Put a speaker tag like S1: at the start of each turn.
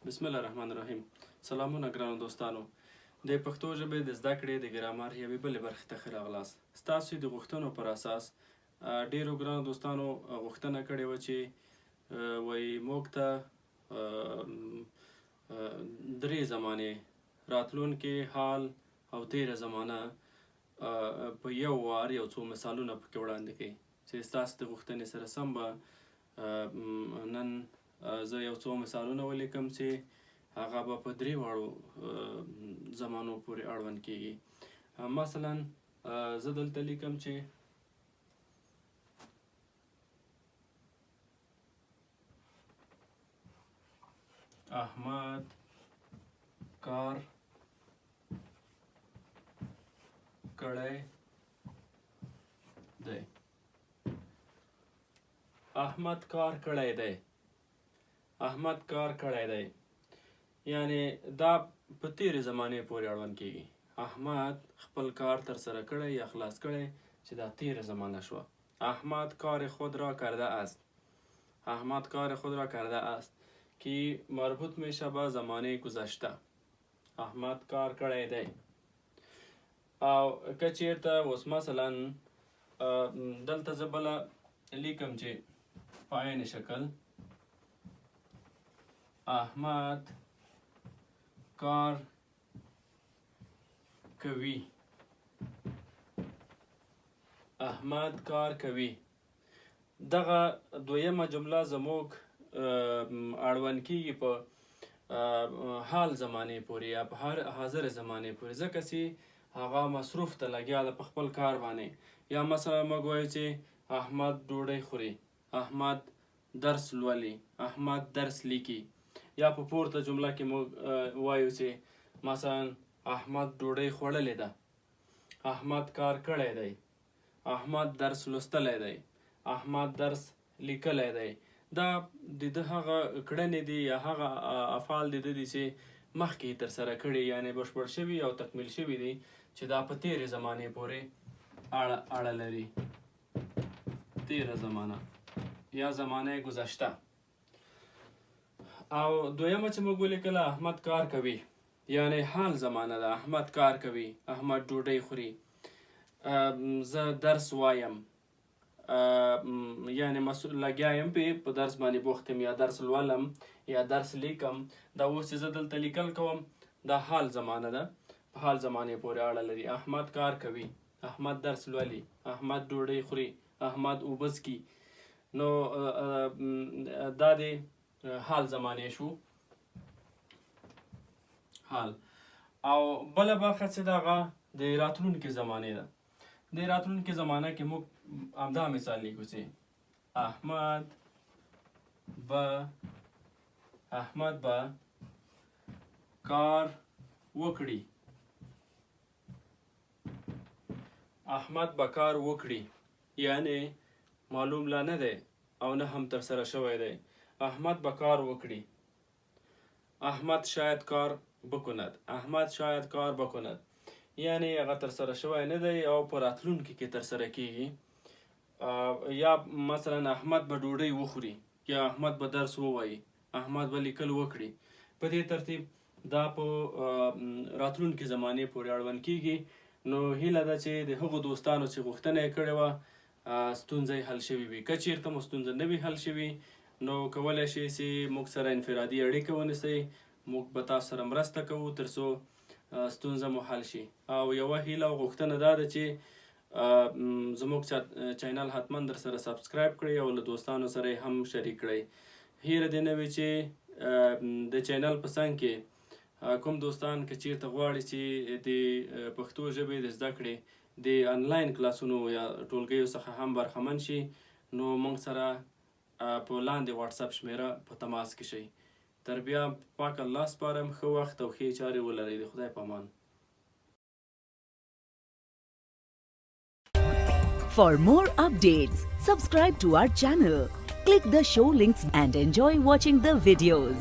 S1: بسم الله الرحمن الرحیم. سلامونه ګرانو دوستانو. د پښتو ژبې د زده کړې د ګرامر یوې بلې برخې ته ښه راغلاست. ستاسو د غوښتنو پر اساس ډیرو ګرانو دوستانو غوښتنه کړې وه چې وایي موږ ته درې زمانې راتلونکې، حال او تیره زمانه په یو وار یو څو مثالونه پکې وړاندې کړي چې ستاسو د غوښتنې سره سم به نن زه یو څو مثالونه ولیکم چې هغه به په درې واړو زمانو پورې اړوند کیږي. مثلا زه دلته لیکم چې احمد کار کړی دی. احمد کار کړی دی. احمد کار کړی دی یعنی دا په تیرې زمانې پورې اړوند کیږي. احمد خپل کار تر سره کړی یا خلاص کړی چې دا تیره زمانه شوه. احمد کار خود را کرده است. احمد کار خود را کرده است که مربوط میشه به زمانه گذشته. احمد کار کړی دی. او که چیرته اوس مثلا دلته زه بله لیکم چې په عین شکل احمد کار کوي. احمد کار کوي. دغه دویمه جمله زموږ اړوند کیږي په حال زمانې پورې یا په حاضر زمانې پورې، ځکه چې هغه مصروف ته لګیا ده په خپل کار باندې. یا مثلا موږ وایو چې احمد ډوډۍ خوري، احمد درس لولي، احمد درس لیکي. یا په پورته جمله کې موږ وایو چې مثلا احمد ډوډۍ خوړلې ده، احمد کار کړی دی، احمد درس لوستلی دی، احمد درس لیکلی دی. دا د ده هغه کړنې دي یا هغه افعال د ده دي چې مخکې یې ترسره کړي، یعنې بشپړ شوي او تکمیل شوي دي چې دا په تیرې زمانې پورې اړه لري. تیره زمانه یا زمانه گذشته. او دویمه چې موږ ولیکله احمد کار کوي یعنی حال زمانه ده. احمد کار کوي، احمد ډوډۍ خوري، زه درس وایم یعنی لګیا یم په درس باندې بوخت یم، یا درس لولم یا درس لیکم. دا اوس چې زه دلته لیکل کوم دا حال زمانه ده، په حال زمانې پورې اړه لري. احمد کار کوي، احمد درس لولي، احمد ډوډۍ خوري، احمد اوبه څښي. نو دا د حال زمانې شو. حال. او بله برخه چې دغه د راتلونکې زمانې ده. د راتلونکې زمانه کې موږ همدا مثال لیکو چې احمد به کار وکړي. احمد به کار وکړي یعنی معلوم لا نه دی او نه هم ترسره شوی دی. احمد به کار وکړي. احمد شاید کار بکند. احمد شاید کار بکند یعنی هغه ترسره شوی نه دی او په راتلونکي کې ترسره کیږي. یا مثلا احمد به ډوډۍ وخوري، یا احمد به درس ووایي، احمد به لیکل وکړي. په دې ترتیب دا په راتلونکي زمانې پورې اړوند کیږي. نو هیله ده چې د هغو دوستانو چې غوښتنه یې کړې وه ستونزه یې حل شوې وي. که چیرته مو ستونزه نه وي حل شوې نو کولی شئ چې موږ سره انفرادي اړیکه ونیسئ. موږ به تاسو سره مرسته کوو تر څو ستونزه مو حل شي. او یوه هیله او غوښتنه دا ده چې زموږ چینل حتما در سره سبسکرایب کړئ او له دوستانو سره یې هم شریک کړئ. هیله دې نه وي چې د چینل په څنګ کې کوم دوستان که چیرته غواړي چې د پښتو ژبې د زده کړې د انلاین کلاسونو یا ټولګیو څخه هم برخمن شي نو موږ سره په لاندې واتساپ شمیره په تماس کې شئ. تر بیا پاک الله سپارم. ښه وخت او ښې چارې ولرئ. د خدای په امان.
S2: For more updates, subscribe to our channel, click the show links and enjoy watching the videos.